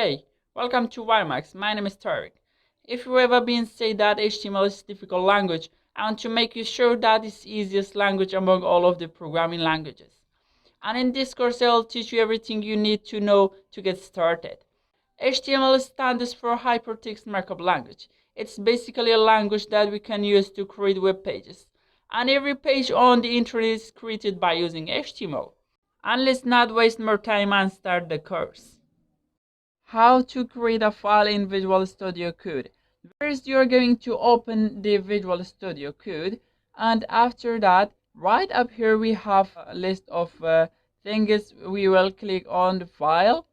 Hey, welcome to Wimax. My name is Tarek. If you've ever been said that HTML is a difficult language, I want to make you sure that it's the easiest language among all of the programming languages. And in this course, I'll teach you everything you need to know to get started. HTML stands for Hypertext Markup Language. It's basically a language that we can use to create web pages. And every page on the internet is created by using HTML. And let's not waste more time and start the course. How to create a file in Visual Studio Code. First, you are going to open the Visual Studio Code, and after that, right up here we have a list of things. We will click on the file,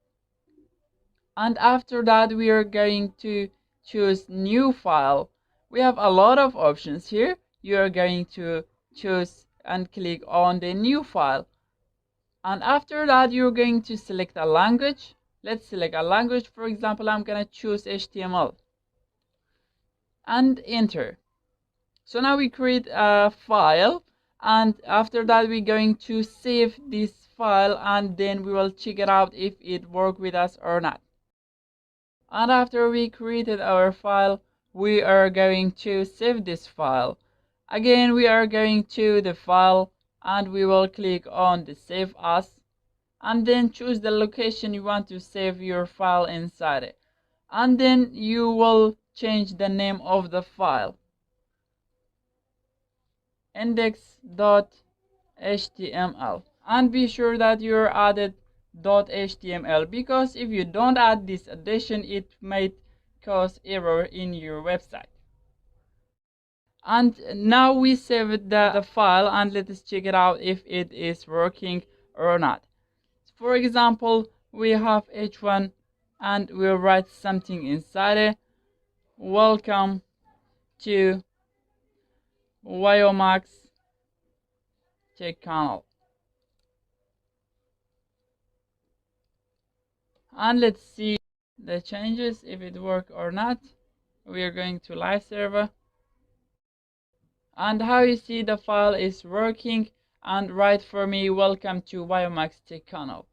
and after that we are going to choose new file. We have a lot of options here. You are going to choose and click on the new file, and after that you're going to select a language. Let's select a language. For example, I'm gonna choose HTML and enter. So now we create a file, and after that we're going to save this file, and then we will check it out if it works with us or not. And after we created our file, we are going to save this file. Again, we are going to the file, and we will click on the save as, and then choose the location you want to save your file inside it. And then you will change the name of the file, index.html, and be sure that you're added .html, because if you don't add this addition, it might cause error in your website. And now we saved the file, and let us check it out if it is working or not. For example, we have h1, and we'll write something inside it. Welcome to Wimax channel. And let's see the changes, if it works or not. We are going to live server, and how you see the file is working, and write for me, welcome to Wimax channel.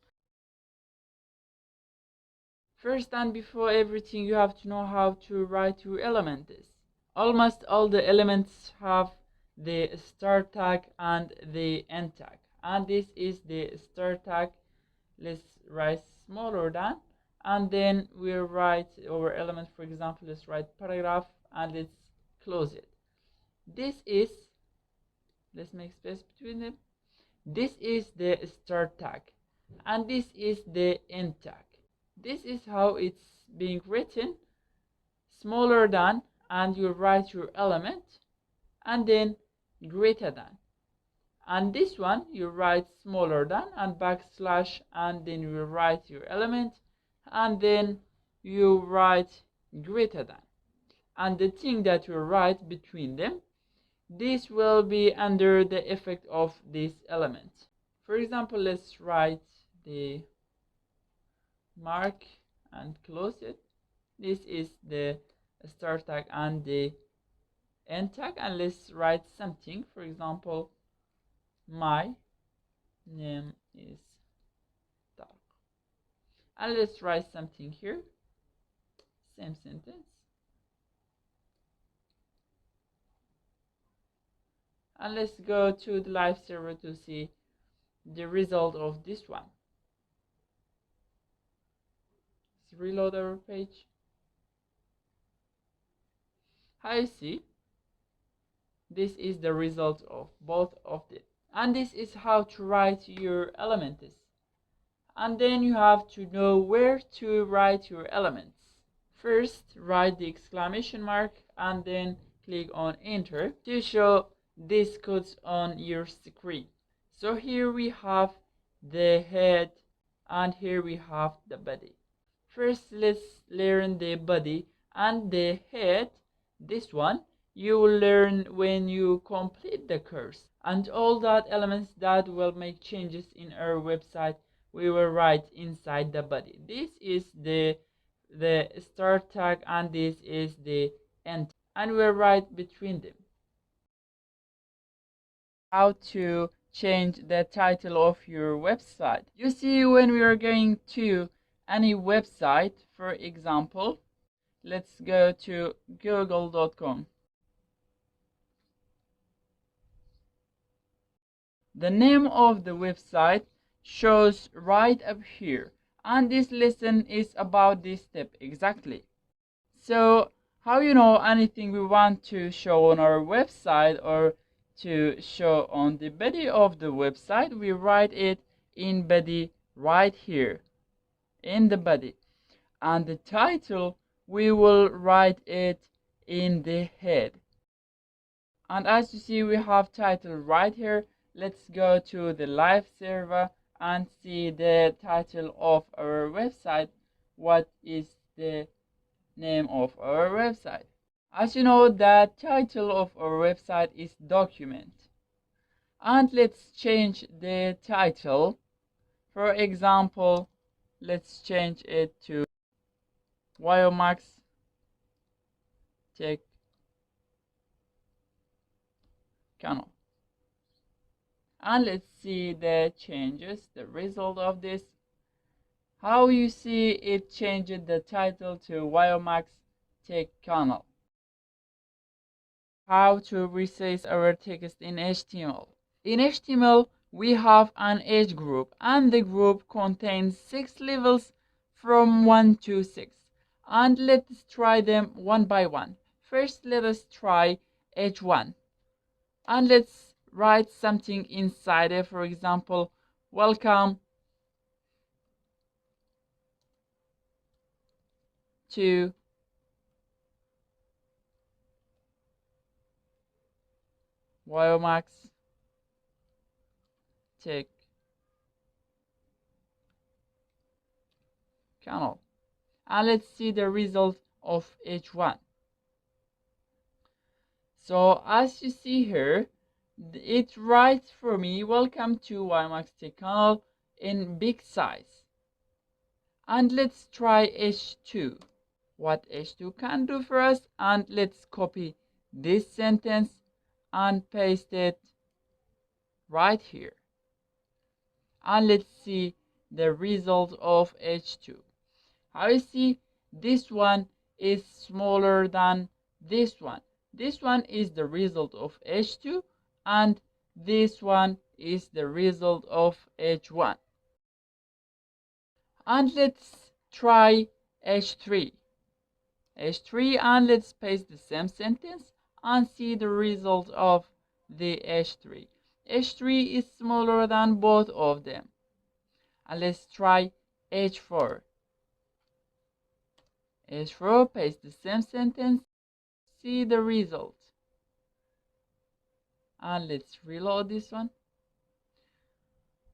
First and before everything, you have to know how to write your elements. Almost all the elements have the start tag and the end tag, and this is the start tag. Let's write smaller than, and then we'll write our element. For example, let's write paragraph, and let's close it. This is, let's make space between them. This is the start tag, and this is the end tag. This is how it's being written, smaller than, and you write your element, and then greater than. And this one you write smaller than and backslash, and then you write your element, and then you write greater than. And the thing that you write between them, this will be under the effect of this element. For example, let's write the mark and close it. This is the start tag and the end tag, and let's write something. For example, my name is Tarek, and let's write something here, same sentence, and let's go to the live server to see the result of this one. Let's reload our page. How you see, this is the result of both of them. And this is how to write your elements. And then you have to know where to write your elements. First, write the exclamation mark, and then click on enter to show these codes on your screen. So here we have the head, and here we have the body. First, let's learn the body and the head. This one you will learn when you complete the course, and all that elements that will make changes in our website, we will write inside the body. This is the start tag, and this is the end, and we'll write between them. How to change the title of your website. You see, when we are going to any website. For example, let's go to google.com. The name of the website shows right up here, and this lesson is about this step exactly. So how you know anything we want to show on our website or to show on the body of the website, we write it in body right here in the body, and the title we will write it in the head. And as you see, we have title right here. Let's go to the live server and see the title of our website. What is the name of our website? As you know, the title of our website is document. And let's change the title. For example, let's change it to Biomax Tech Channel. And let's see the changes, the result of this. How you see it changed the title to Biomax Tech Channel. How to resize our text in HTML. In HTML, we have an age group, and the group contains 6 levels from 1 to 6. And let's try them one by one. First, let us try age 1. And let's write something inside it. For example, welcome to Biomax Tech Channel. And let's see the result of each one. So as you see here, it writes for me, welcome to Biomax Tech Channel in big size. And let's try H2. What H2 can do for us, and let's copy this sentence and paste it right here. And let's see the result of H2. How you see, this one is smaller than this one. This one is the result of H2, and this one is the result of H1. And let's try H3. H3, and let's paste the same sentence and see the result of the H3. H3 is smaller than both of them. And let's try H4. H4, paste the same sentence, see the result. And let's reload this one.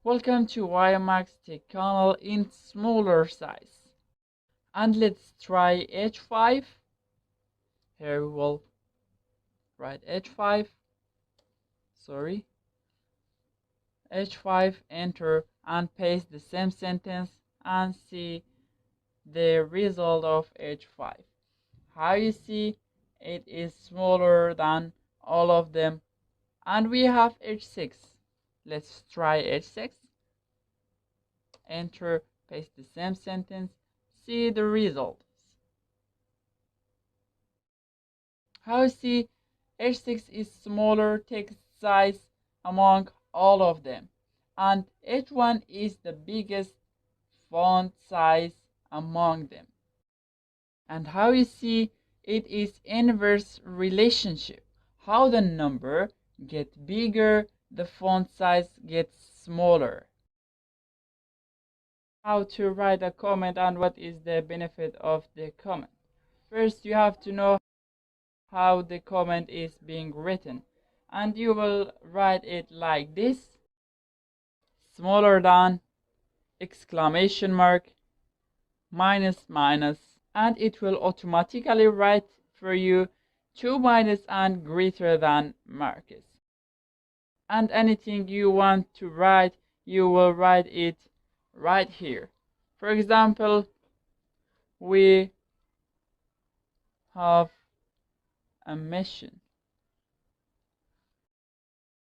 Welcome to Biomax Tech Channel in smaller size. And let's try H5. Here we will write H5. Sorry. H5, enter, and paste the same sentence and see the result of H5. How you see, it is smaller than all of them. And we have H6. Let's try H6. Enter, paste the same sentence, see the results. How you see, H6 is smaller text size among all of them, and H1 is the biggest font size among them. And how you see, it is inverse relationship. How the number gets bigger, the font size gets smaller. How to write a comment and what is the benefit of the comment. First, you have to know how the comment is being written, and you will write it like this: smaller than, exclamation mark, minus minus, and it will automatically write for you 2 minus and greater than markers. And anything you want to write, you will write it right here. For example, we have a mission.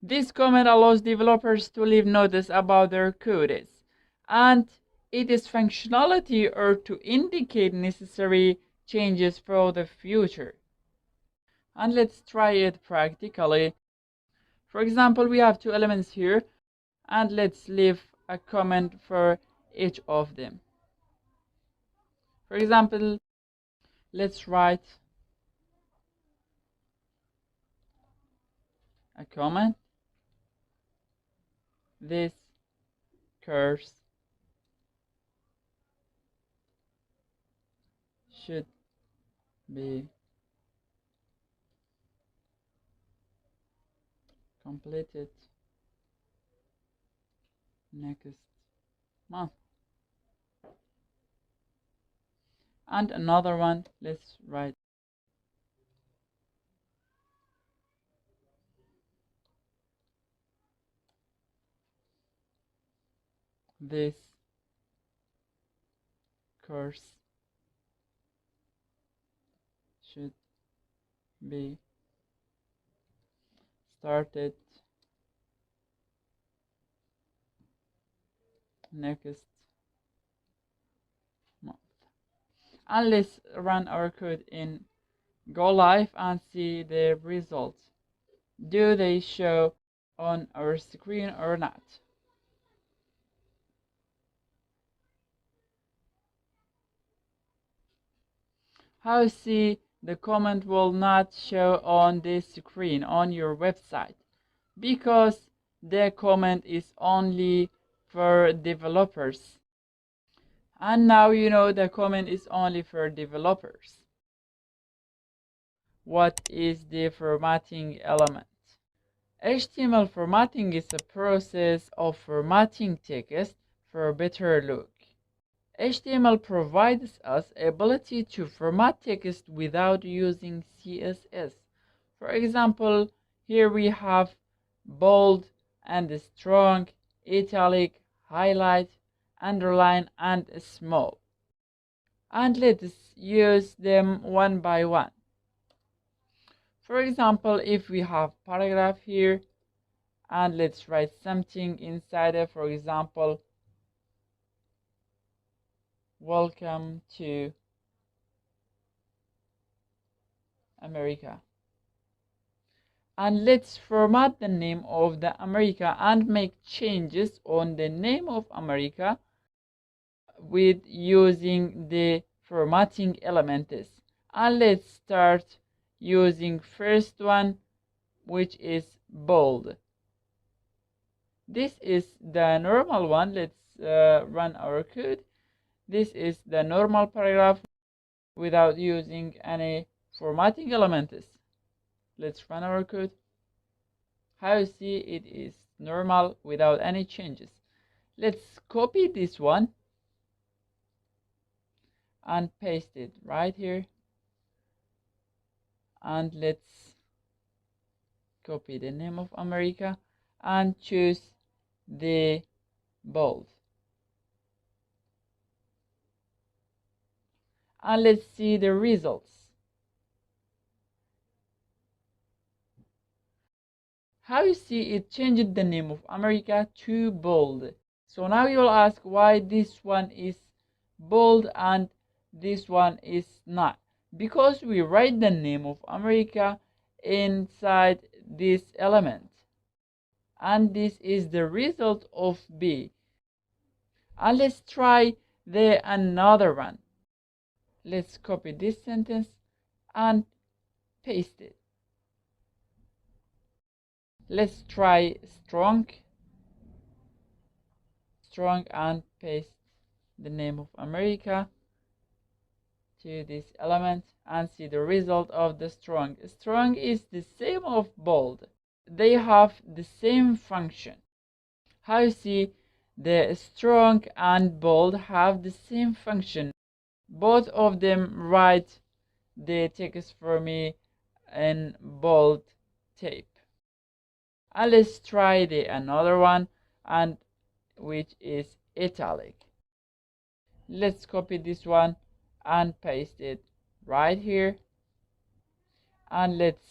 This comment allows developers to leave notice about their codes, and It is functionality or to indicate necessary changes for the future. And let's try it practically. For example, we have two elements here, and let's leave a comment for each of them. For example, let's write a comment. This course should be completed next month. And another one, let's write this course should be started next month. And let's run our code in Go Live and see the results. Do they show on our screen or not? How see the comment will not show on this screen on your website? Because the comment is only for developers. And now you know the comment is only for developers. What is the formatting element? HTML formatting is a process of formatting text for a better look. HTML provides us ability to format text without using CSS. For example, here we have bold and strong, italic, highlight, underline, and small. And let's use them one by one. For example, if we have paragraph here, and let's write something inside it, for example, welcome to America. And let's format the name of the America and make changes on the name of America with using the formatting elements. And let's start using first one, which is bold. This is the normal one. Let's run our code. This is the normal paragraph without using any formatting elements. Let's run our code. How you see it is normal without any changes. Let's copy this one and paste it right here. And let's copy the name of America and choose the bold. And let's see the results. How you see it changed the name of America to bold. So now you'll ask why this one is bold and this one is not. Because we write the name of America inside this element. And this is the result of B. And let's try the another one. Let's copy this sentence and paste it. Let's try strong and paste the name of America to this element and see the result of the strong. Strong is the same of bold. They have the same function. How you see the strong and bold have the same function. Both of them write the text for me in bold type. And let's try the another one, and which is italic. Let's copy this one and paste it right here, and let's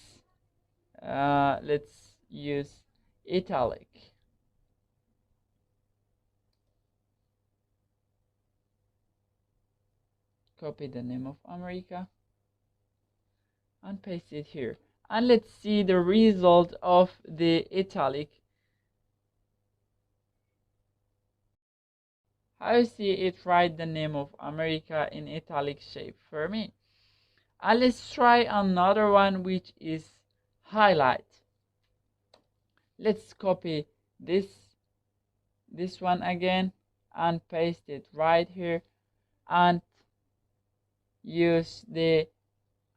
use italic. copy the name of America and paste it here. And let's see the result of the italic. How you see it write the name of America in italic shape for me. And let's try another one, which is highlight. Let's copy this one again and paste it right here and use the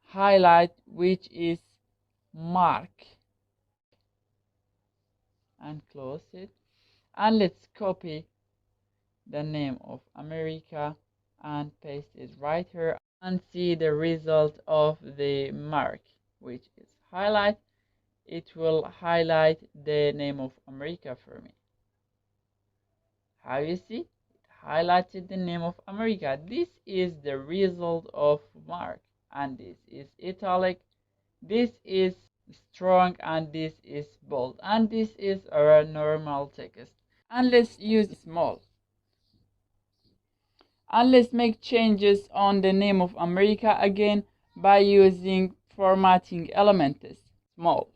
highlight, which is mark, and close it. And let's copy the name of America and paste it right here and see the result of the mark, which is highlight. It will highlight the name of America for me. How you see? It highlighted the name of America. This is the result of mark, and this is italic, this is strong, and this is bold, and this is our normal text. And let's use small. And let's make changes on the name of America again by using formatting elements. Small.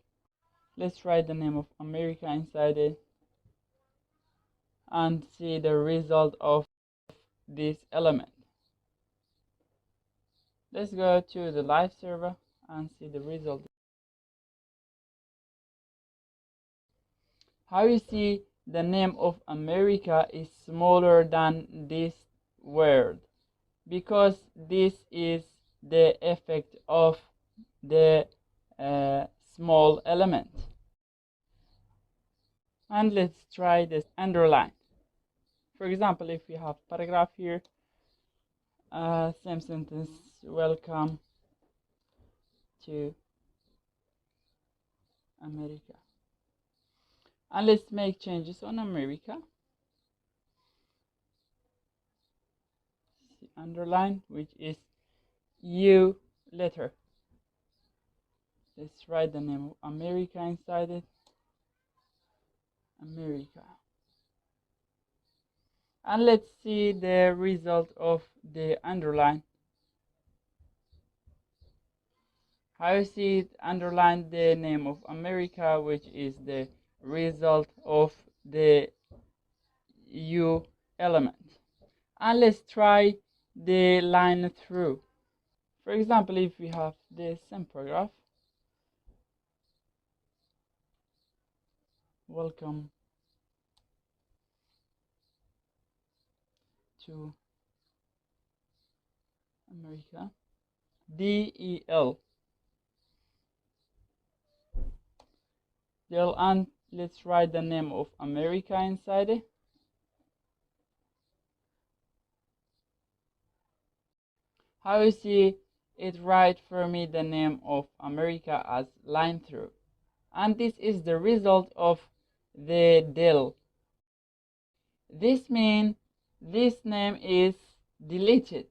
Let's write the name of America inside it and see the result of this element. Let's go to the live server and see the result. How you see the name of America is smaller than this word, because this is the effect of the small element. And let's try this underline. For example, if we have paragraph here, same sentence, welcome to America. And let's make changes on America. Underline, which is U letter. Let's write the name of America inside it. America. And let's see the result of the underline. How you see it underline the name of America, which is the result of the U element. And let's try the line through. For example, if we have the same paragraph, welcome to America, DEL. And let's write the name of America inside it. How you see it write for me the name of America as line through. And this is the result of the del. This means this name is deleted.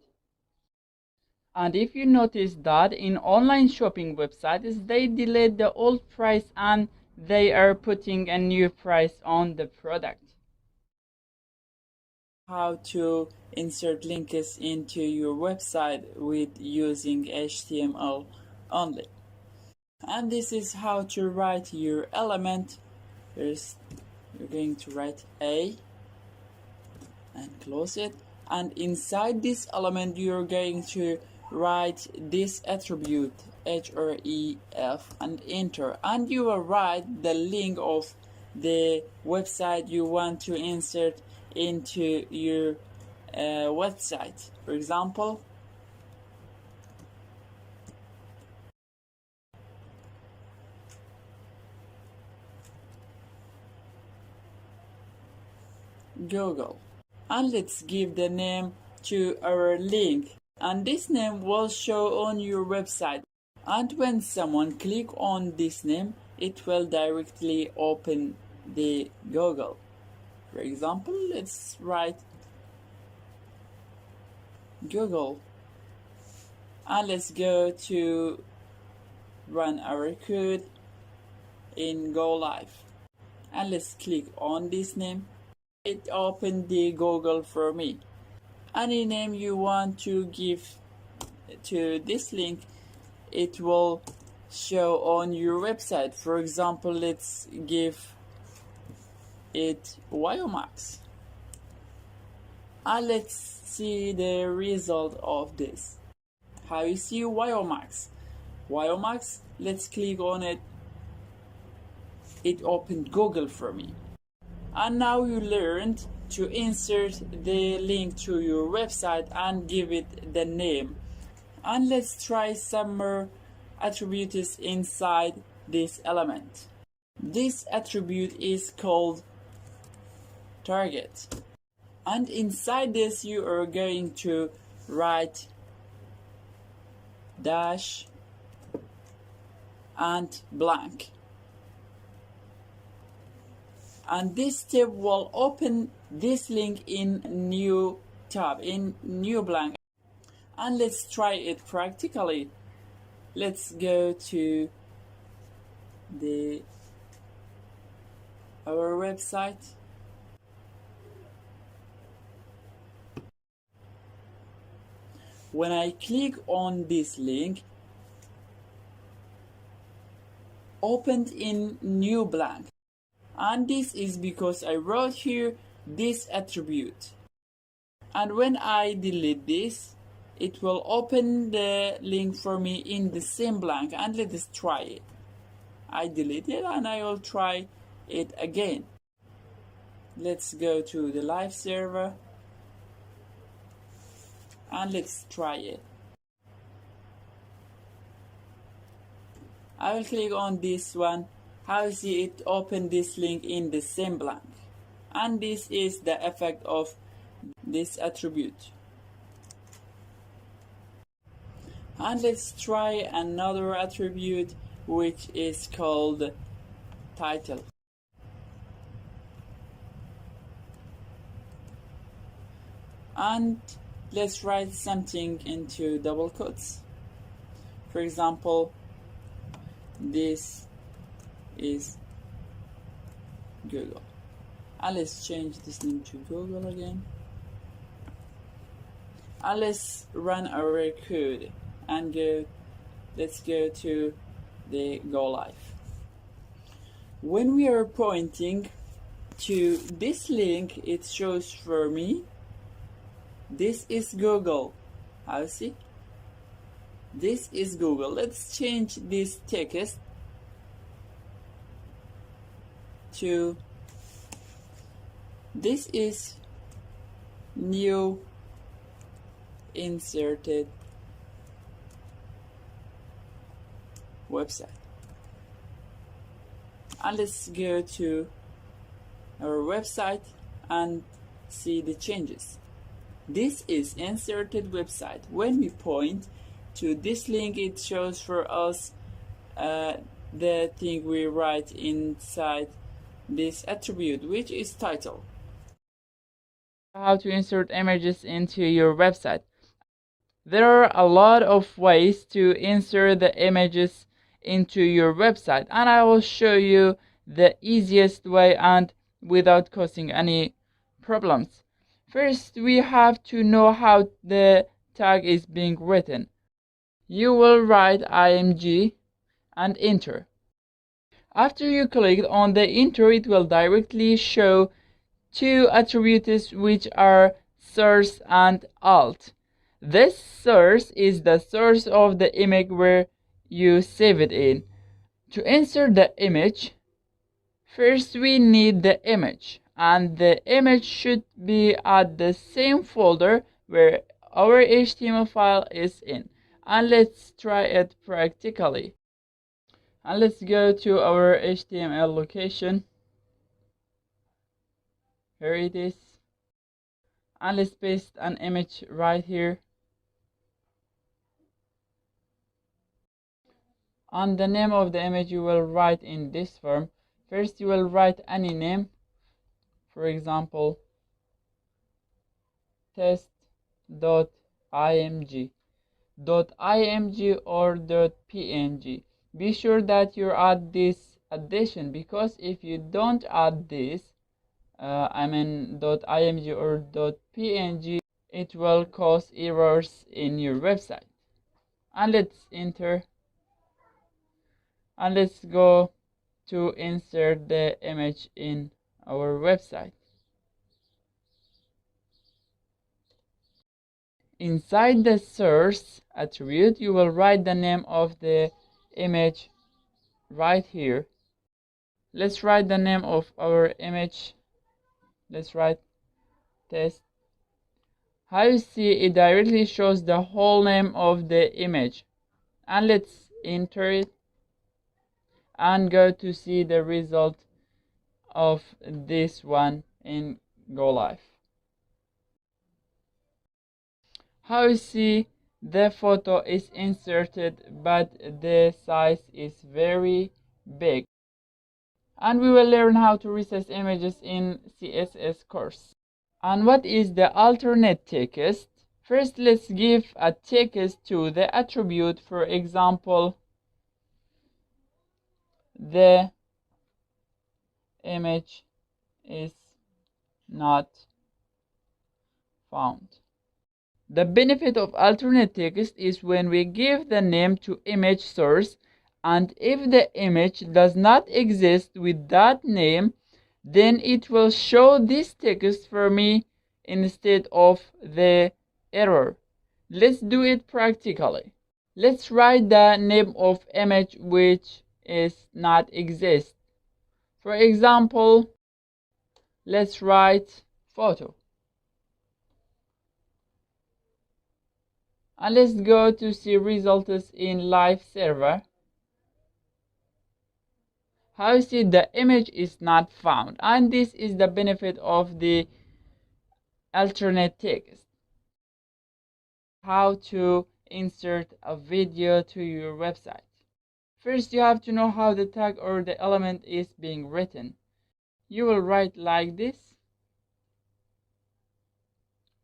And if you notice that in online shopping websites, they delete the old price and they are putting a new price on the product. How to insert links into your website with using HTML only. And this is how to write your element. First, you're going to write A and close it. And inside this element, you're going to write this attribute, href, and enter. And you will write the link of the website you want to insert into your website. For example, Google. And let's give the name to our link, and this name will show on your website. And when someone click on this name, it will directly open the Google. For example, let's write Google, and let's go to run our code in Go Live, and let's click on this name. It opened the Google for me. Any name you want to give to this link, it will show on your website. For example, let's give it Wiomax, and let's see the result of this. How you see Wiomax? Let's click on it. It opened Google for me. And now you learned to insert the link to your website and give it the name. And let's try some more attributes inside this element. This attribute is called target. And inside this you are going to write dash and blank. And this step will open this link in new tab, in new blank. And let's try it practically. Let's go to our website. When I click on this link, opened in new blank. And this is because I wrote here this attribute. And when I delete this, it will open the link for me in the same blank. And let us try it. I delete it and I will try it again. Let's go to the live server and let's try it. I will click on this one. How you see it open this link in the same blank. And this is the effect of this attribute. And let's try another attribute which is called title. And let's write something into double quotes. For example, this is Google. And let's change this name to Google again. And let's run our code and let's go to the go live. When we are pointing to this link, it shows for me this is Google. How you see? This is Google. Let's change this text to this is new inserted website. And let's go to our website and see the changes. This is inserted website. When we point to this link, it shows for us the thing we write inside this attribute, which is title. How to insert images into your website. There are a lot of ways to insert the images into your website, and I will show you the easiest way and without causing any problems. First, we have to know how the tag is being written. You will write img and enter. After you click on the enter, it will directly show two attributes which are source and alt. This source is the source of the image where you save it in. To insert the image, first we need the image, and the image should be at the same folder where our HTML file is in. And let's try it practically. And let's go to our HTML location. Here it is. And let's paste an image right here. And the name of the image you will write in this form. First you will write any name. For example, test.img, .img or .png. Be sure that you add this addition, because if you don't add this, .img or .png, it will cause errors in your website. and let's enter, and let's go to insert the image in our website. Inside the source attribute, you will write the name of the image right here. Let's write the name of our image. Let's write test. How you see, it directly shows the whole name of the image. And let's enter it and go to see the result of this one in Go Live. How you see, the photo is inserted but the size is very big. And we will learn how to resize images in CSS course. And what is the alternate text? First, let's give a text to the attribute. For example, the image is not found. The benefit of alternate text is when we give the name to image source, and if the image does not exist with that name, then it will show this text for me instead of the error. Let's do it practically. Let's write the name of image which is not exist. For example, let's write photo. And let's go to see results in live server. How you see, the image is not found, and this is the benefit of the alternate text. How to insert a video to your website. First, you have to know how the tag or the element is being written. You will write like this,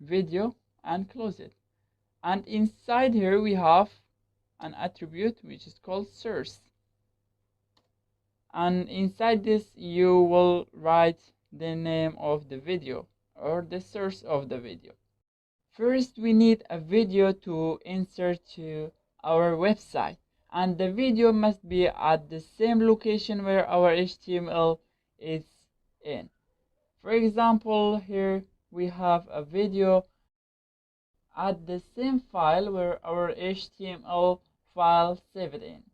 video, and close it. And inside here we have an attribute which is called source. And inside this you will write the name of the video or the source of the video. First, we need a video to insert to our website, and the video must be at the same location where our HTML is in. For example, here we have a video at the same file where our HTML file saved in.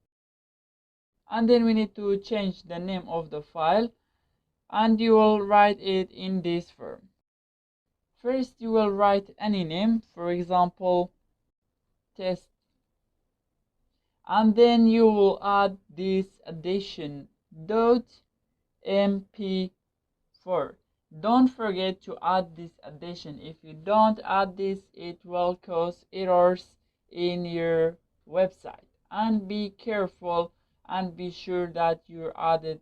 And then we need to change the name of the file, and you will write it in this form. First, you will write any name, for example, test, and then you will add this addition .mp4. Don't forget to add this addition. If you don't add this, it will cause errors in your website. And be careful and be sure that you added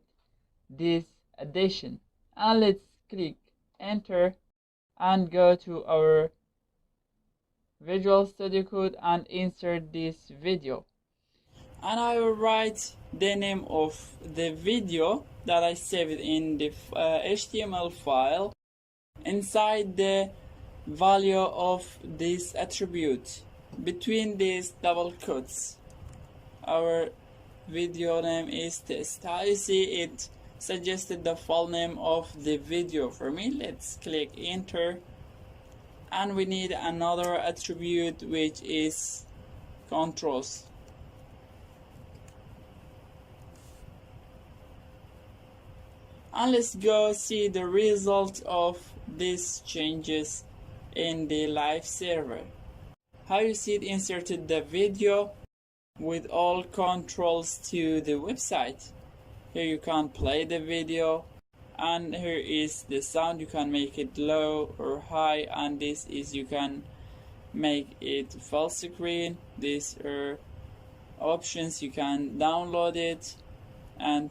this addition. And let's click enter and go to our Visual Studio Code and insert this video. And I will write the name of the video that I saved in the HTML file inside the value of this attribute between these double quotes. Our video name is test. How you see, it suggested the full name of the video for me. Let's click enter, and we need another attribute which is controls. And let's go see the result of these changes in the live server. How you see, it inserted the video with all controls to the website. Here you can play the video, and here is the sound. You can make it low or high, and this is, you can make it full screen. These are options, you can download it, and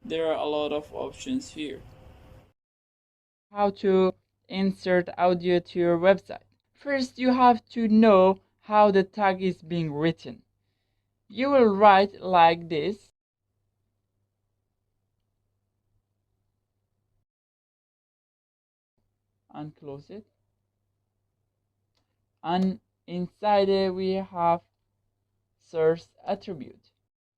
there are a lot of options here. How to insert audio to your website. First, you have to know how the tag is being written. You will write like this. And close it. And inside it we have source attribute.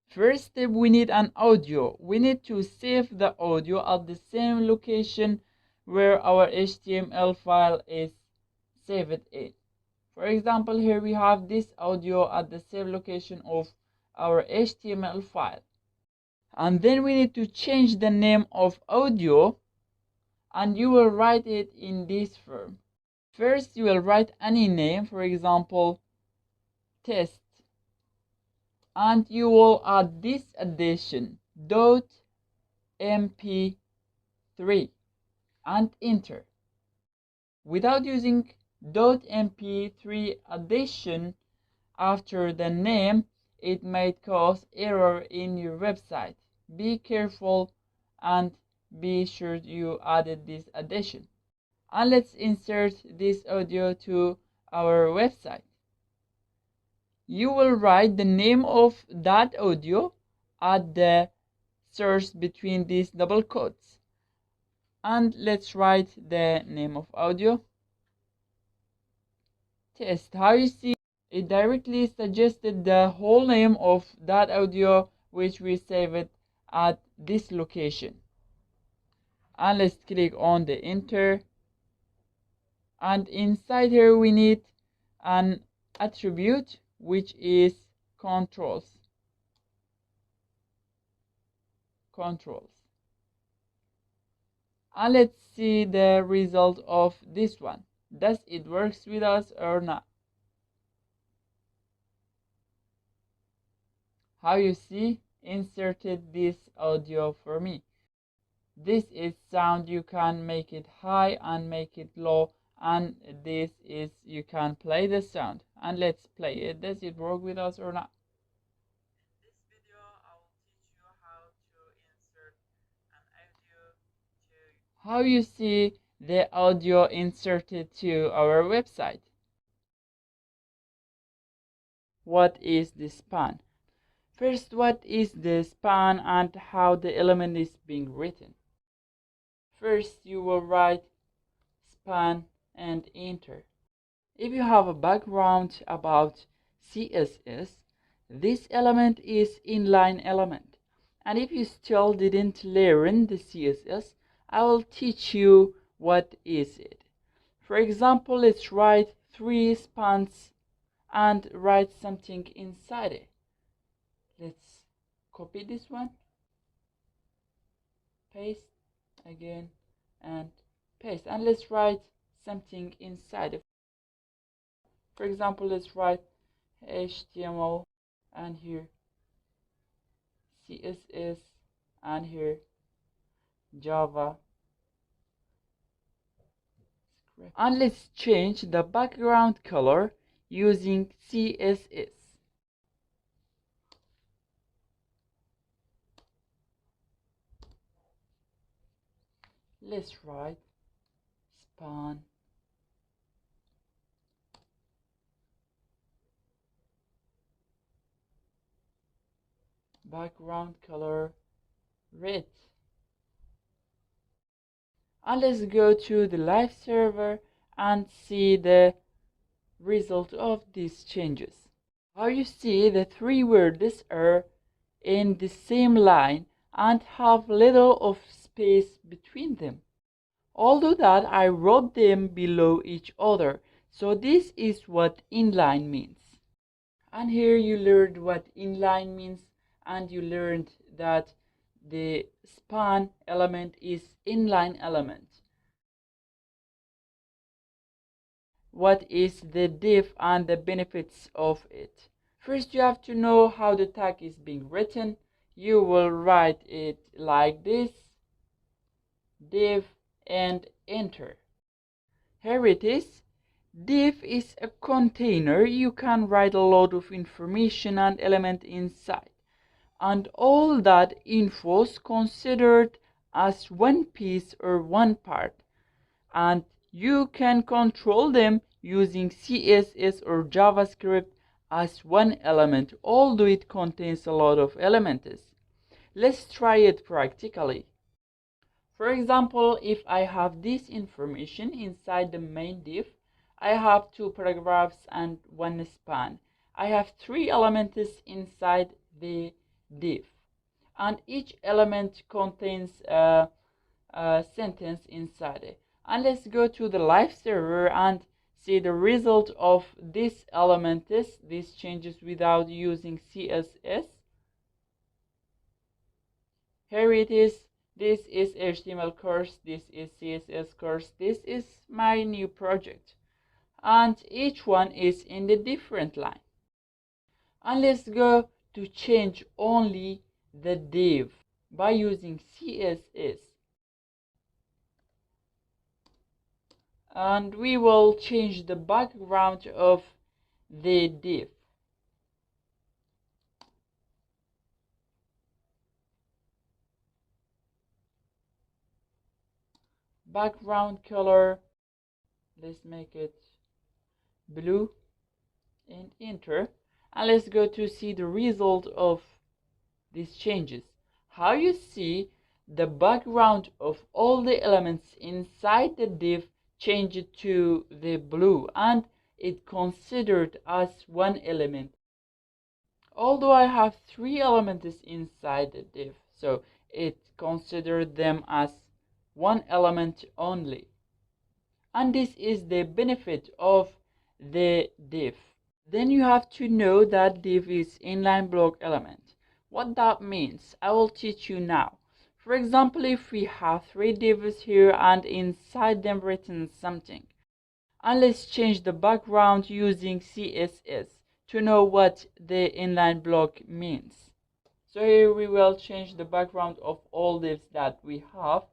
First step, we need an audio. We need to save the audio at the same location where our HTML file is saved in. For example, here we have this audio at the same location of our HTML file. And then we need to change the name of audio, and you will write it in this form. First, you will write any name, for example, test, and you will add this addition, .mp3, and enter. Without using .mp3 addition after the name, it might cause error in your website. Be careful and be sure you added this addition. And let's insert this audio to our website. You will write the name of that audio at the source between these double quotes. And let's write the name of audio. Test. How you see, it directly suggested the whole name of that audio which we saved at this location. And let's click on the enter. And inside here we need an attribute which is controls. And let's see the result of this one. Does it works with us or not? How you see, inserted this audio for me. This is sound. You can make it high and make it low, and this is, you can play the sound. And let's play it. Does it work with us or not? In this video, I will teach you how to insert an audio to... How you see the audio inserted to our website. What is the span? First, what is the span and how the element is being written? First, you will write span and enter. If you have a background about CSS, this element is inline element. And if you still didn't learn the CSS, I will teach you what is it. For example, let's write 3 spans and write something inside it. Let's copy this one, paste again, and paste, and let's write something inside it. For example, let's write HTML, and here CSS, and here Java, and let's change the background color using CSS. Let's write span background color red. And let's go to the live server and see the result of these changes. How you see, the 3 words are in the same line and have little of space between them. Although that I wrote them below each other, so this is what inline means. And here you learned what inline means, and you learned that the span element is inline element. What is the div and the benefits of it? First, you have to know how the tag is being written. You will write it like this, div, and enter. Here it is. Div is a container. You can write a lot of information and element inside, and all that info is considered as one piece or one part, and you can control them using CSS or JavaScript as one element, although it contains a lot of elements. Let's try it practically. For example, if I have this information inside the main div, I have 2 paragraphs and 1 span. I have three elements inside the div, and each element contains a sentence inside it. And let's go to the live server and see the result of this element, these changes without using CSS. Here it is. This is HTML course, this is CSS course, this is my new project, and each one is in the different line. And let's go to change only the div by using CSS, and we will change the background of the div. Background color, let's make it blue, and enter. And let's go to see the result of these changes. How you see the background of all the elements inside the div changed to the blue, and it considered as one element. Although I have three elements inside the div, so it considered them as one element only. And this is the benefit of the div. Then you have to know that div is inline block element. What that means, I will teach you now. For example, if we have three divs here and inside them written something, and let's change the background using CSS to know what the inline block means. So here we will change the background of all divs that we have.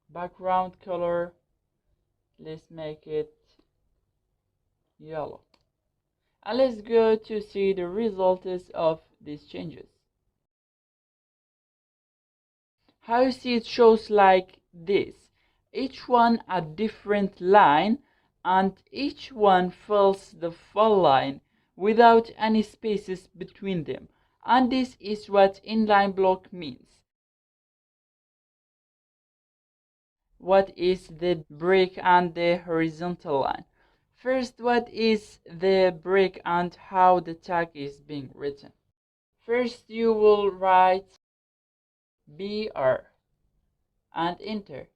Background color, let's make it yellow. And let's go to see the results of these changes. How you see it shows like this. Each one a different line, and each one fills the full line without any spaces between them. And this is what inline block means. What is the break and the horizontal line? First, what is the break and how the tag is being written? First, you will write BR and enter.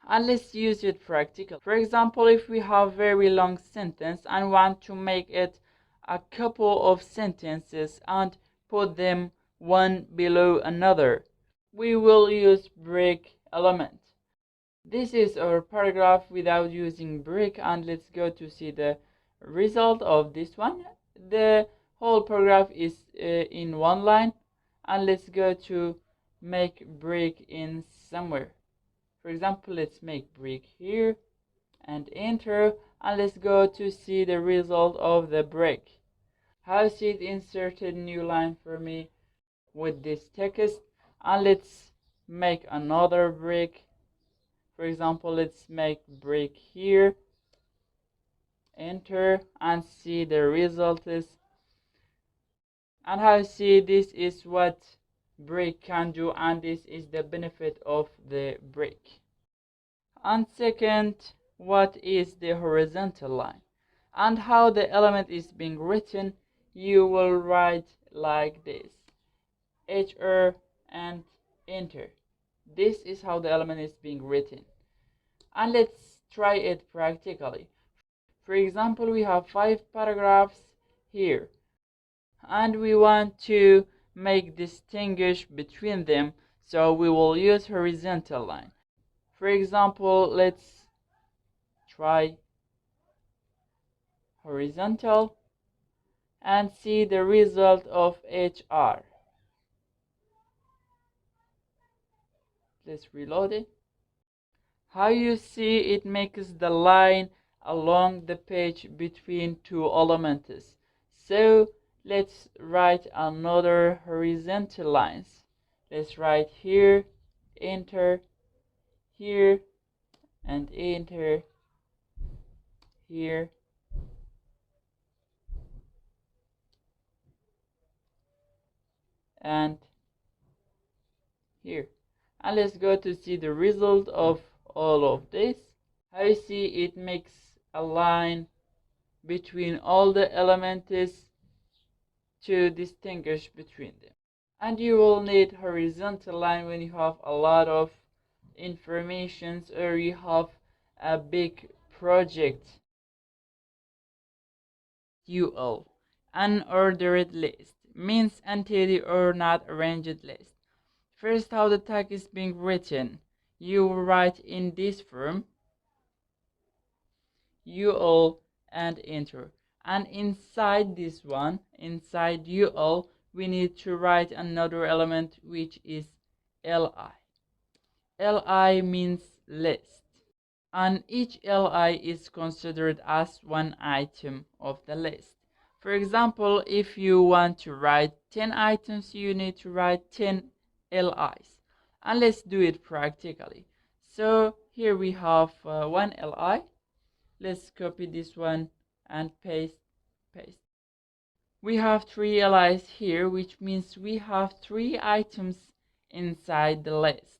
And let's use it practically. For example, if we have very long sentence and want to make it a couple of sentences and put them one below another, we will use break element. This is our paragraph without using break, and let's go to see the result of this one. The whole paragraph is in one line, and let's go to make break in somewhere. For example, let's make break here and enter, and let's go to see the result of the break. How is it inserted new line for me with this text? And let's make another break. For example, let's make break here, enter, and see the result is. And how you see, this is what break can do, and this is the benefit of the break. And second, what is the horizontal line and how the element is being written? You will write like this, HR and enter. This is how the element is being written. And let's try it practically. For example, we have 5 paragraphs here, and we want to make distinguish between them, so we will use horizontal line. For example, let's try horizontal and see the result of HR. Let's reload it. How you see it makes the line along the page between two elements. So let's write another horizontal lines. Let's write here, enter, here, and enter, here, and here. And let's go to see the result of all of this. How you see it makes a line between all the elements to distinguish between them. And you will need horizontal line when you have a lot of informations or you have a big project. UL, unordered list, means untidy or not arranged list. First, how the tag is being written. You will write in this form, UL and enter. And inside this one, inside UL, we need to write another element which is LI. LI means list. And each LI is considered as one item of the list. For example, if you want to write 10 items, you need to write 10 LIs. And let's do it practically. So here we have one LI. Let's copy this one and paste. We have 3 LIs here, which means we have 3 items inside the list.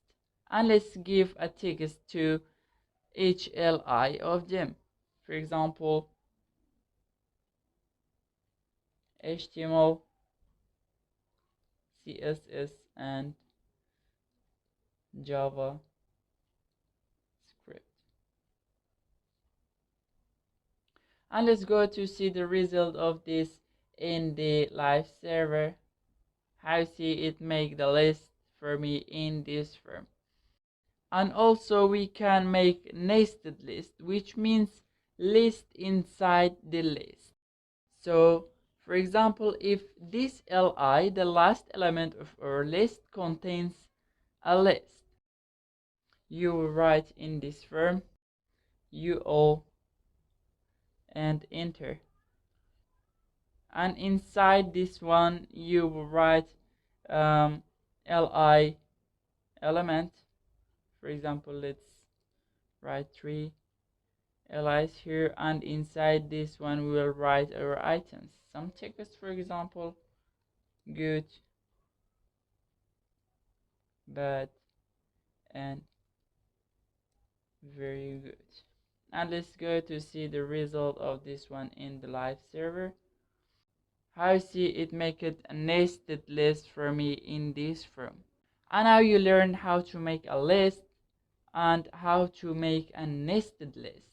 And let's give a text to each LI of them. For example, HTML, CSS, and JavaScript. And let's go to see the result of this in the live server. How see it make the list for me in this form. And also we can make nested list, which means list inside the list. So for example, if this li, the last element of our list, contains a list, you will write in this form ul and enter. And inside this one you will write li element. For example, let's write 3 LIs here, and inside this one we will write our items. Some text, for example, good, bad, and very good. And let's go to see the result of this one in the live server. How you see it make it a nested list for me in this form. And now you learn how to make a list and how to make a nested list.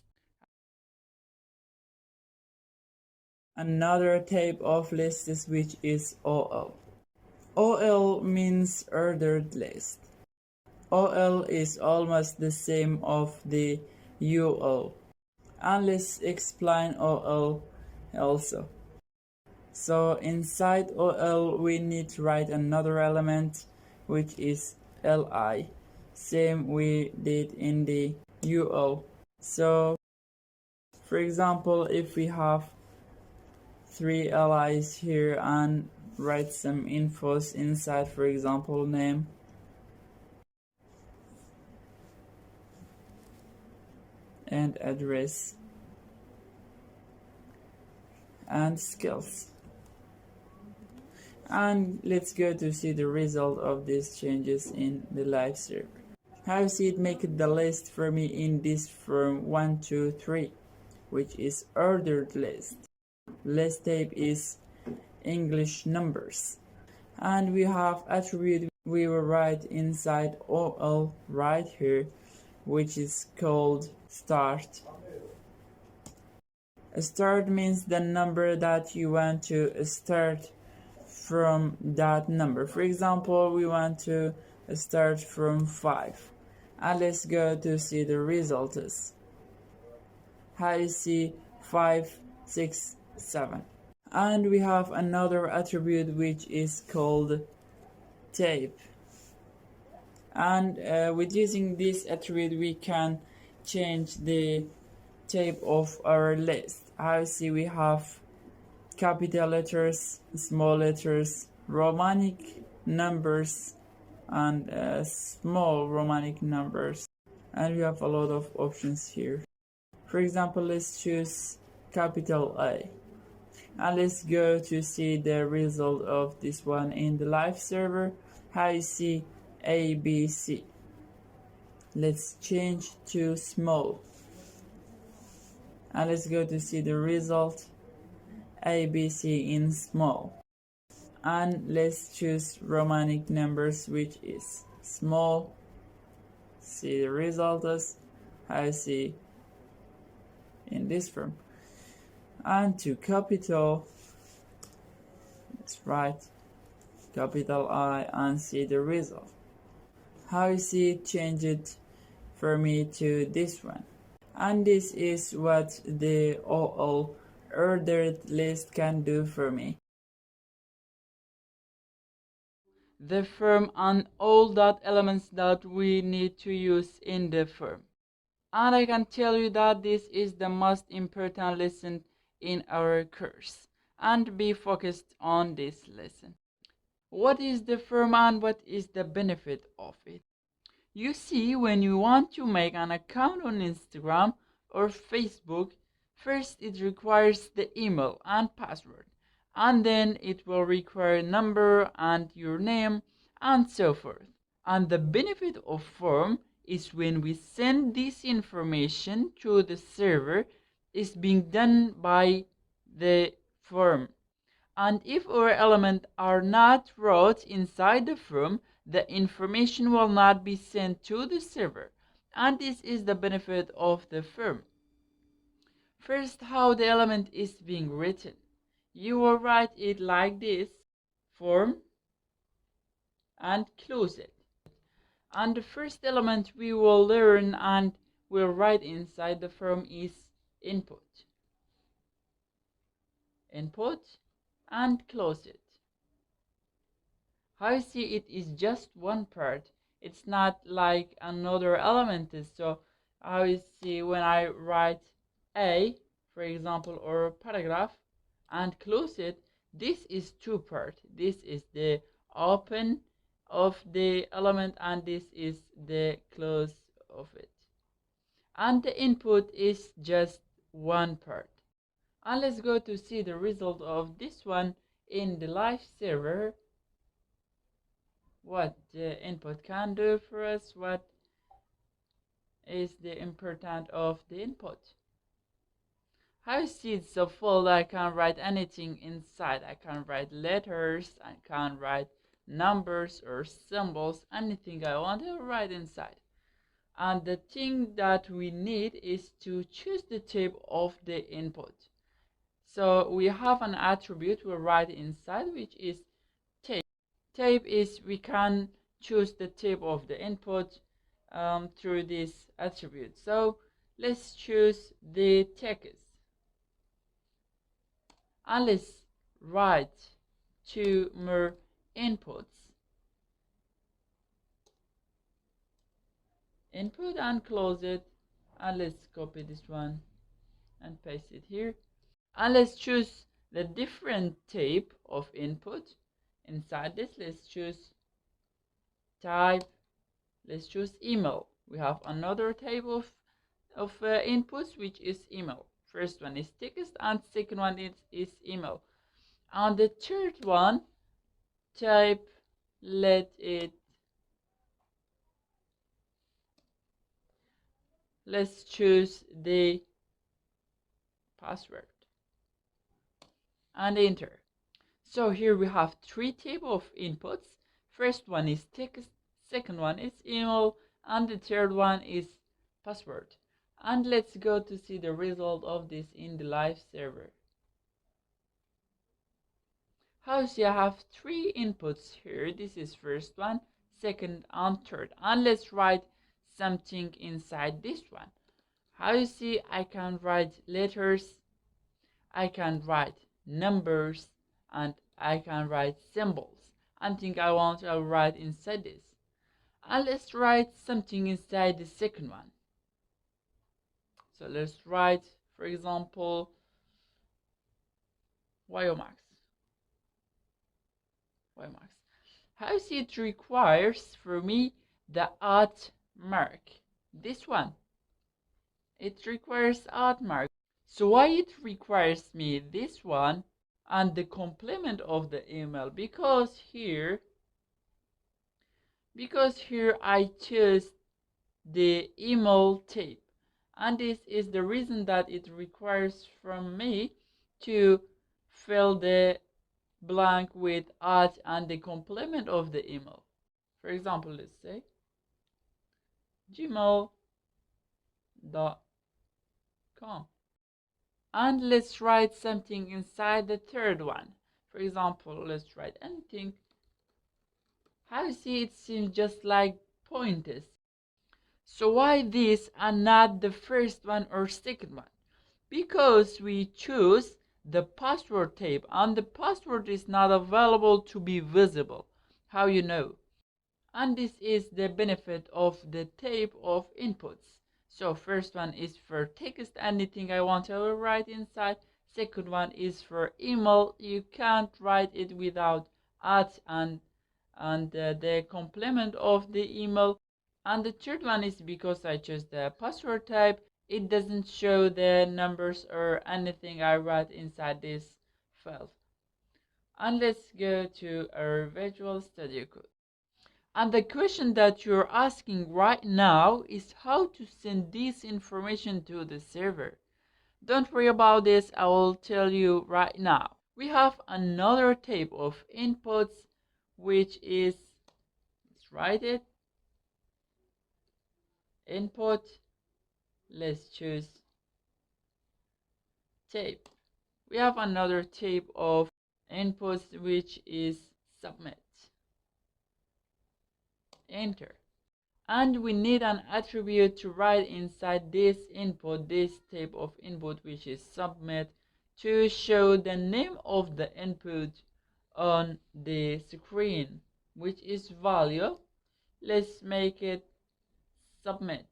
Another type of list is which is OL. OL means ordered list. OL is almost the same of the UL. And let's explain OL also. So inside OL we need to write another element which is LI. Same we did in the UL. So for example, if we have 3 LIs here and write some infos inside, for example, name, and address, and skills. And let's go to see the result of these changes in the live server. How see it make the list for me in this form 1, 2, 3, which is ordered list. List type is English numbers. And we have attribute we will write inside OL right here, which is called start. A start means the number that you want to start from that number. For example, we want to start from 5. And let's go to see the results. How you see 5, 6, 7. And we have another attribute which is called type. And with using this attribute we can change the type of our list. How you see we have capital letters, small letters, Romanic numbers, and small Romanic numbers. And we have a lot of options here. For example, let's choose capital A. And let's go to see the result of this one in the live server. How you see ABC. Let's change to small. And let's go to see the result, ABC in small. And let's choose Romanic numbers, which is small. See the result as I see in this form. And to capital, let's write capital I and see the result. How you see it change it for me to this one. And this is what the all ordered list can do for me. The form and all that elements that we need to use in the form. And I can tell you that this is the most important lesson in our course, and be focused on this lesson. What is the form and what is the benefit of it? You see, when you want to make an account on Instagram or Facebook, first it requires the email and password, and then it will require number and your name and so forth. And the benefit of form is when we send this information to the server, is being done by the form. And if our elements are not wrote inside the form, the information will not be sent to the server. And this is the benefit of the form. First, how the element is being written. You will write it like this, form, and close it. And the first element we will learn and will write inside the form is input. Input and close it. How you see it is just one part. It's not like another element is. So how you see when I write A, for example, or paragraph and close it, this is two part. This is the open of the element and this is the close of it. And the input is just one part. And let's go to see the result of this one in the live server. What the input can do for us, what is the important of the input. How you see it's so full that I can write anything inside. I can write letters, I can write numbers or symbols, anything I want to write inside. And the thing that we need is to choose the type of the input. So we have an attribute we write inside, which is type. Type is we can choose the type of the input through this attribute. So let's choose the text and let's write two more inputs. Input and close it, and let's copy this one and paste it here. And let's choose the different type of input. Inside this, let's choose type. Let's choose email. We have another type of inputs, which is email. First one is text and second one is email. And the third one, type, let's choose the password and enter. So here we have three types of inputs. First one is text, second one is email, and the third one is password. And let's go to see the result of this in the live server. How see I have three inputs here. This is first one, second, and third. And let's write something inside this one. How you see I can write letters, I can write numbers, and I can write symbols. Anything I want, I'll write inside this. And let's write something inside the second one. So let's write, for example, Wyomax. How you see it requires for me the @ mark. This one. It requires @ mark. So why it requires me this one and the complement of the email? Because here I choose the email tape. And this is the reason that it requires from me to fill the blank with at and the complement of the email. For example, let's say gmail.com. And let's write something inside the third one. For example, let's write anything. How you see, it seems just like pointers. So why this and not the first one or second one? Because we choose the password tape and the password is not available to be visible. How you know? And this is the benefit of the tape of inputs. So first one is for text, anything I want to write inside. Second one is for email. You can't write it without at and the complement of the email. And the third one is because I chose the password type. It doesn't show the numbers or anything I write inside this file. And let's go to our Visual Studio Code. And the question that you're asking right now is how to send this information to the server. Don't worry about this, I will tell you right now. We have another tape of inputs, which is, let's write it, input, let's choose tape. We have another tape of inputs, which is submit, enter. And we need an attribute to write inside this input, this tape of input, which is submit, to show the name of the input on the screen, which is value. Let's make it submit,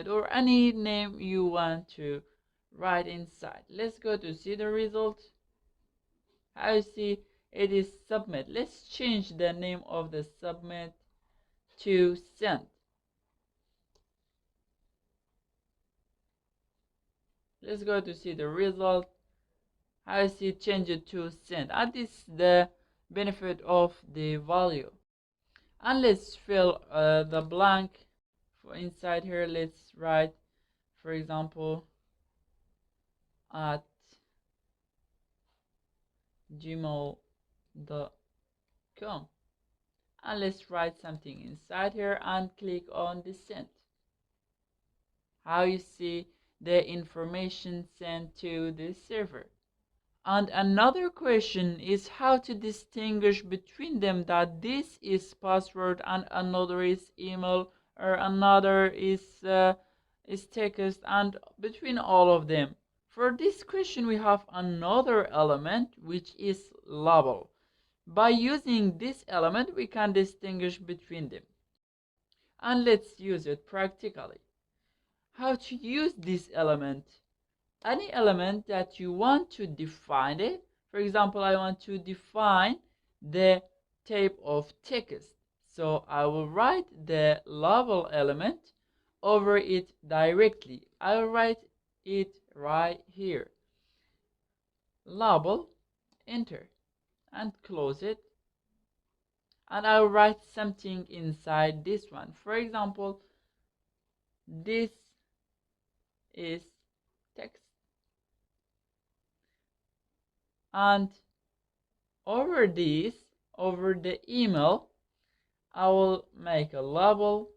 or any name you want to write inside. Let's go to see the result. How you see, it is submit. Let's change the name of the submit to send. Let's go to see the result. I see change it to send. And this is the benefit of the value. And let's fill the blank for inside here. Let's write, for example, at gmail.com. And let's write something inside here and click on the send. How you see the information sent to the server. And another question is how to distinguish between them, that this is password and another is email or another is text, and between all of them. For this question we have another element which is label. By using this element we can distinguish between them. And let's use it practically. How to use this element? Any element that you want to define it. For example, I want to define the type of text. So I will write the label element over it directly. I will write it right here. Label, enter, and close it. And I'll write something inside this one. For example, this is text. And over this, over the email, I will make a label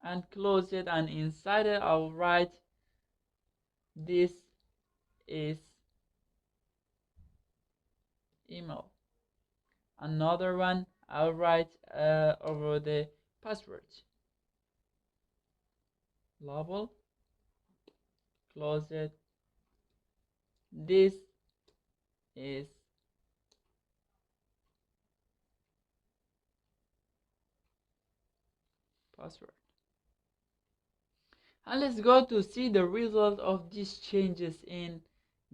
and close it, and inside it I'll write this is email. Another one I'll write over the password. Label, close it. This is password. And let's go to see the result of these changes in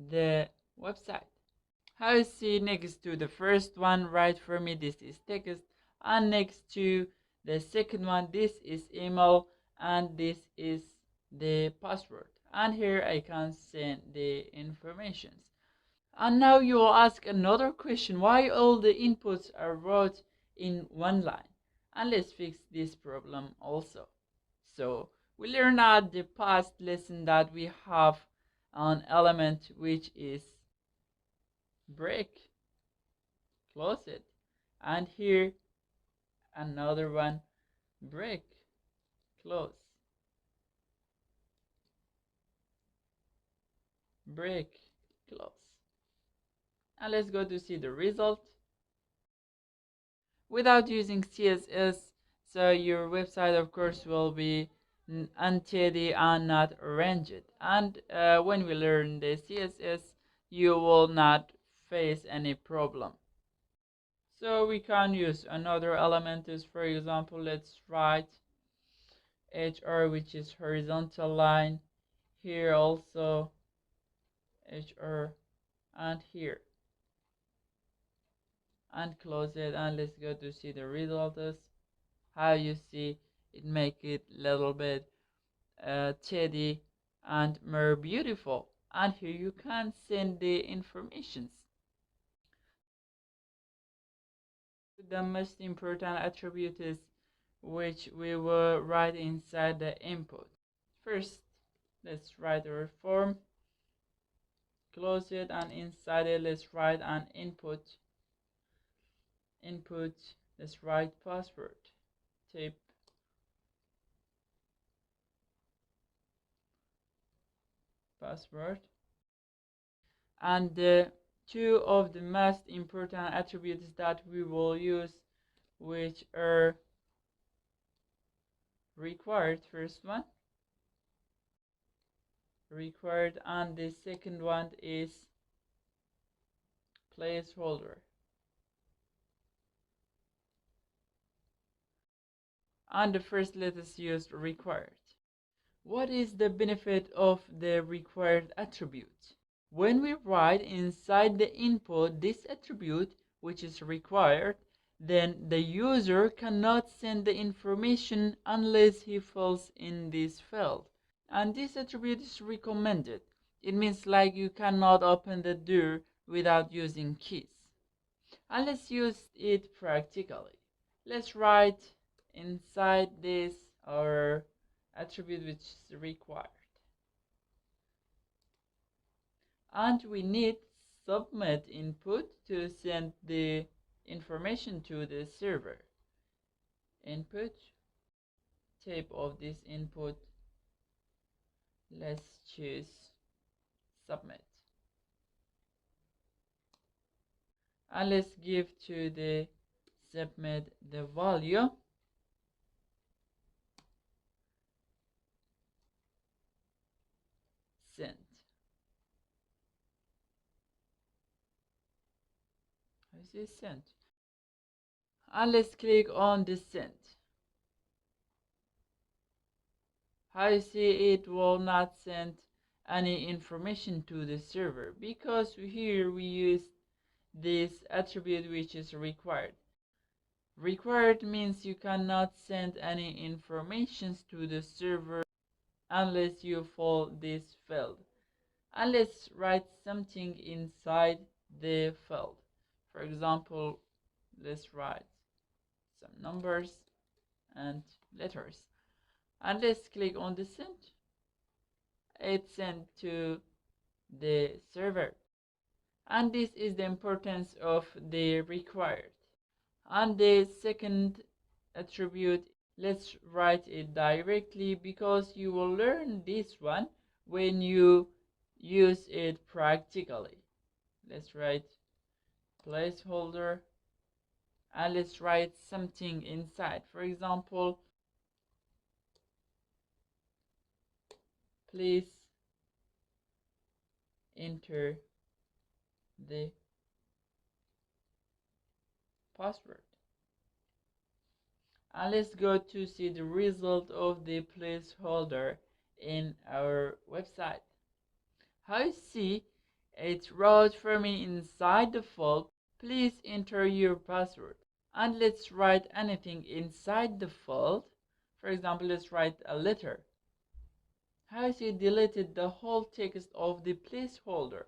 the website. How you see, next to the first one, right, for me this is text, and next to the second one this is email, and this is the password, and here I can send the information. And now you will ask another question, why all the inputs are wrote in one line? And let's fix this problem also. So we learned at the past lesson that we have an element which is break, close it, and here another one, break, close, break, close. And let's go to see the result. Without using CSS, so your website of course will be untidy and not arranged. And when we learn the CSS, you will not face any problem. So we can use another element is, for example, let's write HR, which is horizontal line, here also HR, and here, and close it. And let's go to see the results. How you see it make it little bit tidy and more beautiful. And here you can send the informations. The most important attribute is which we will write inside the input. First, let's write our form, close it, and inside it let's write an input. Let's write password, type password. And two of the most important attributes that we will use, which are required. First one, required, and the second one is placeholder. And the first, let us use required. What is the benefit of the required attribute? When we write inside the input this attribute, which is required, then the user cannot send the information unless he fills in this field. And this attribute is recommended. It means like you cannot open the door without using keys. And let's use it practically. Let's write inside this our attribute which is required. And we need submit input to send the information to the server. Input, type of this input, let's choose submit. And let's give to the submit the value sent. I see sent. And let's click on the send. I see it will not send any information to the server because here we use this attribute which is required. Required means you cannot send any informations to the server unless you fill this field. And let's write something inside the field. For example, let's write some numbers and letters. And let's click on the send. It's sent to the server. And this is the importance of the required. And the second attribute, let's write it directly because you will learn this one when you use it practically. Let's write placeholder and let's write something inside. For example, please enter the password. And let's go to see the result of the placeholder in our website. How you see it wrote for me inside the field, please enter your password. And let's write anything inside the field. For example, let's write a letter. How you see deleted the whole text of the placeholder.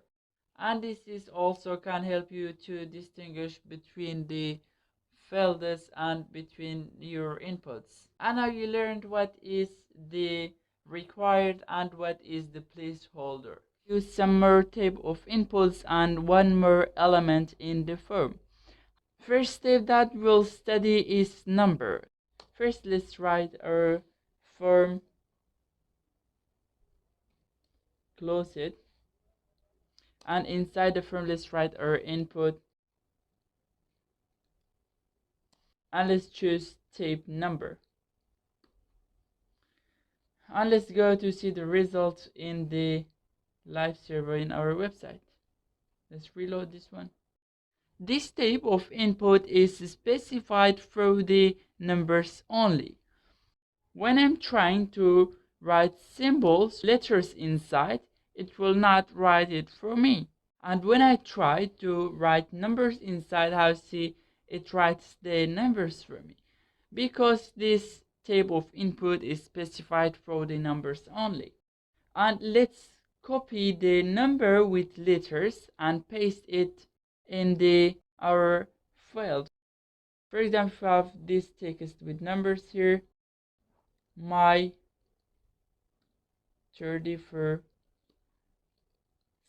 And this is also can help you to distinguish between the fields and between your inputs. And now you learned what is the required and what is the placeholder. Use some more type of inputs and one more element in the form. First step that we'll study is number. First, let's write our form, close it, and inside the form let's write our input, and let's choose type number, and let's go to see the results in the live server in our website. Let's reload this one. This type of input is specified for the numbers only. When I'm trying to write symbols, letters inside, it will not write it for me. And when I try to write numbers inside, how see it writes the numbers for me. Because this type of input is specified for the numbers only. And let's copy the number with letters and paste it in our file. For example, if I have this text with numbers here, my 34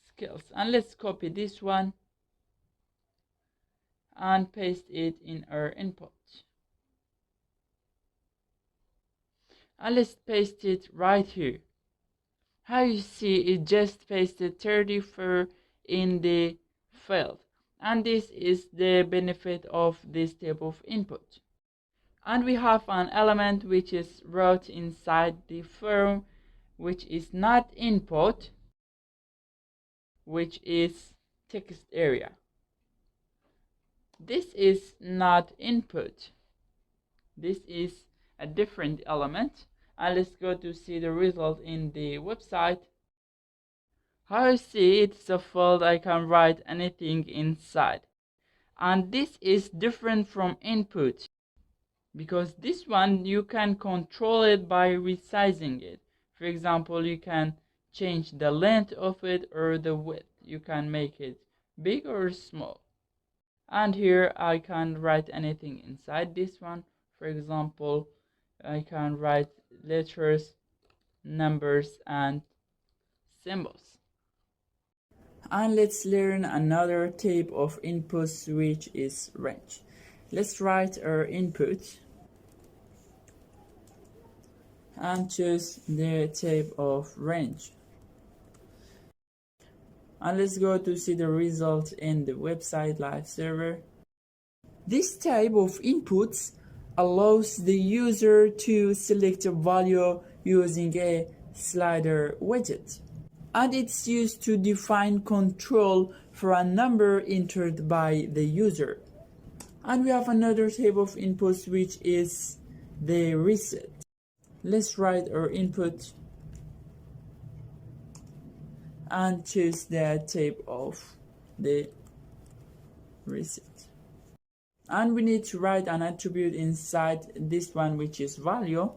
skills, and let's copy this one and paste it in our input, and let's paste it right here. How you see it just pasted 34 in the field, and this is the benefit of this type of input. And we have an element which is wrote inside the form, which is not input, which is text area. This is not input. This is a different element. And let's go to see the result in the website. How you see it's a field I can write anything inside. And this is different from input, because this one you can control it by resizing it. For example, you can change the length of it or the width. You can make it big or small. And here I can write anything inside this one. For example, I can write letters, numbers, and symbols. And let's learn another type of inputs, which is range. Let's write our input and choose the type of range. And let's go to see the result in the website live server. This type of inputs allows the user to select a value using a slider widget, and it's used to define control for a number entered by the user. And we have another type of inputs, which is the reset. Let's write our input and choose the type of the reset. And we need to write an attribute inside this one, which is value,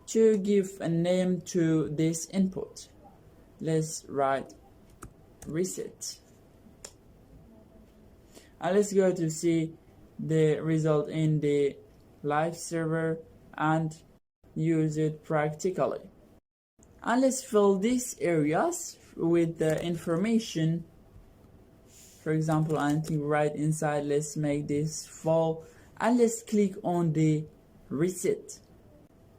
to give a name to this input. Let's write reset. And let's go to see the result in the live server and use it practically. And let's fill these areas with the information. For example, anything right inside, let's make this full, and let's click on the reset.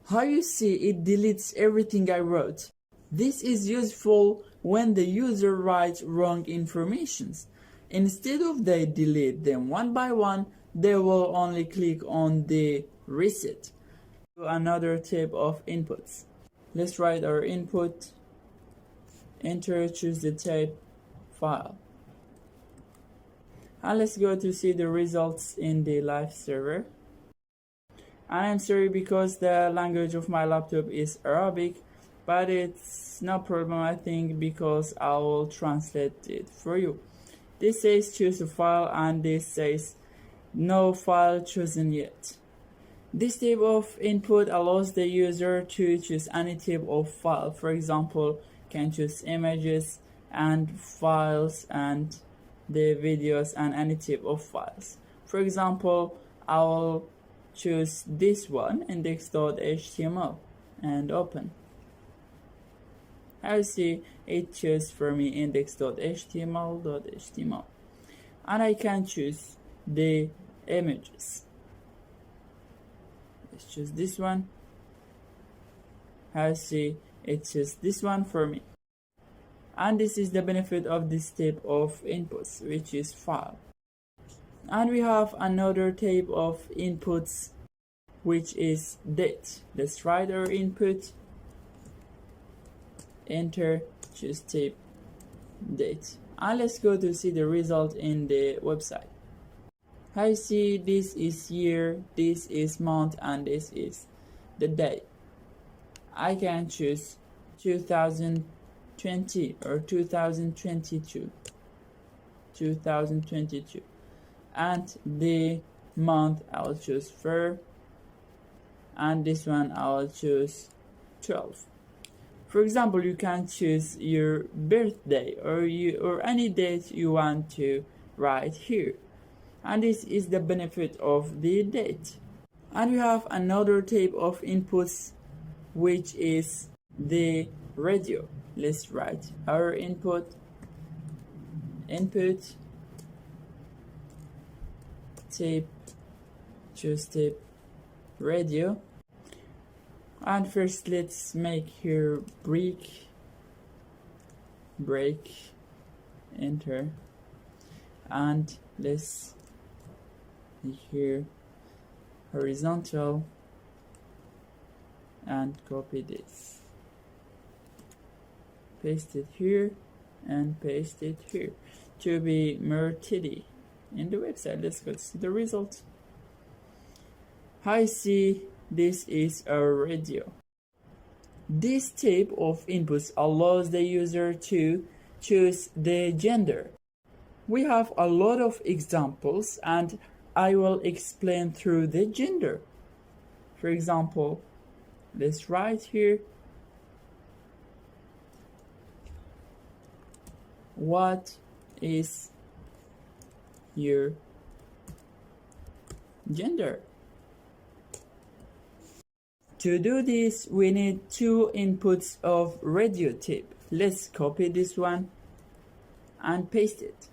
How you see it deletes everything I wrote. This is useful when the user writes wrong informations. Instead of they delete them one by one, they will only click on the reset. Another type of inputs. Let's write our input, enter, choose the type, file. And let's go to see the results in the live server. I'm sorry because the language of my laptop is Arabic, but it's no problem, I think, because I will translate it for you. This says choose a file, and this says no file chosen yet. This type of input allows the user to choose any type of file. For example, can choose images and files and the videos and any type of files. For example, I'll choose this one, index.html, and open. I see it chose for me index.html.html, and I can choose the images. Let's choose this one. I see it chose this one for me. And this is the benefit of this type of inputs, which is file. And we have another type of inputs, which is date. Let's write our input, enter, choose type date, and let's go to see the result in the website. I see this is year, this is month, and this is the day. I can choose 2020 or 2022, and the month I'll choose February, and this one I'll choose 12. For example, you can choose your birthday or any date you want to write here, and this is the benefit of the date. And we have another type of inputs, which is the radio. Let's write our input type, choose type radio, and first let's make here break, enter, and let's make here horizontal and copy this, paste it here and paste it here to be more tidy in the website. Let's go see the result. I see this is our radio. This type of inputs allows the user to choose the gender. We have a lot of examples and I will explain through the gender. For example, let's write here, what is your gender? To do this, we need two inputs of radio type. Let's copy this one and paste it.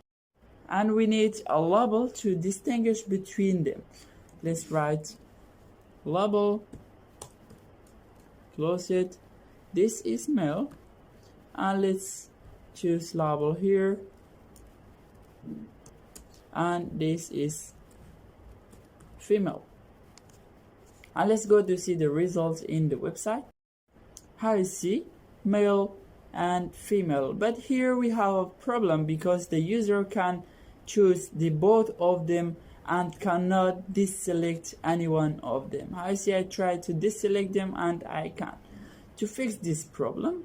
And we need a label to distinguish between them. Let's write label, close it. This is male, and let's choose label here, and this is female. And let's go to see the results in the website. I see male and female, but here we have a problem because the user can choose the both of them and cannot deselect any one of them. I see I try to deselect them and I can't. To fix this problem,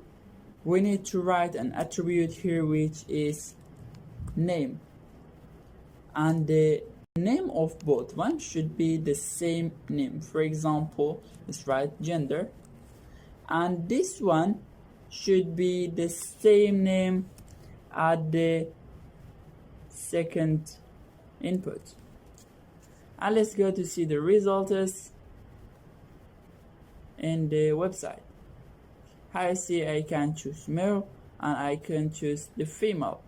we need to write an attribute here which is name, and the name of both one should be the same name. For example, let's write gender, and this one should be the same name at the second input. And let's go to see the results in the website. I see I can choose male and I can choose the female,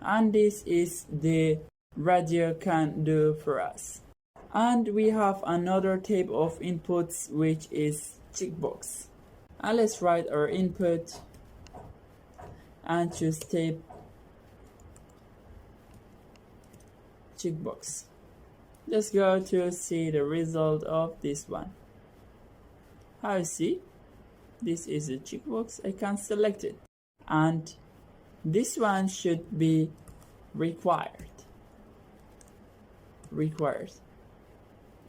and this is the radio can do for us. And we have another type of inputs which is checkbox. And let's write our input and choose type checkbox. Let's go to see the result of this one. I see this is a checkbox. I can select it, and this one should be required.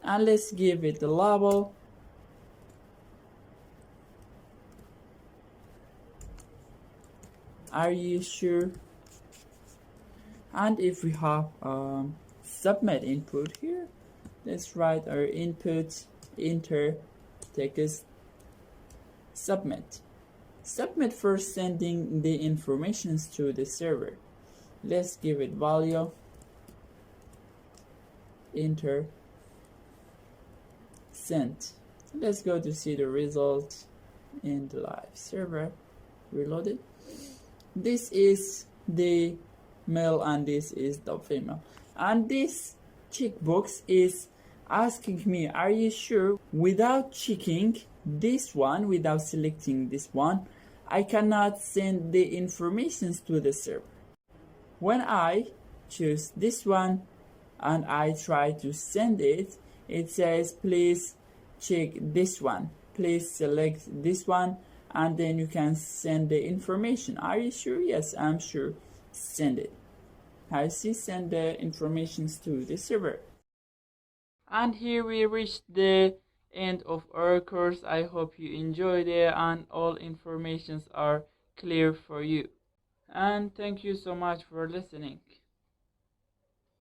And let's give it a label. Are you sure? And if we have submit input here, let's write our input, enter, text, submit for sending the informations to the server. Let's give it value. enter, send. Let's go to see the result in the live server. Reload it. This is the male and this is the female, and this checkbox is asking me, are you sure? Without checking this one, without selecting this one, I cannot send the informations to the server. When I choose this one and I try to send it, it says please check this one, please select this one, and then you can send the information. Are you sure? Yes, I'm sure. Send it. I see, send the informations to the server. And here we reached the end of our course. I hope you enjoyed it and all informations are clear for you. And thank you so much for listening.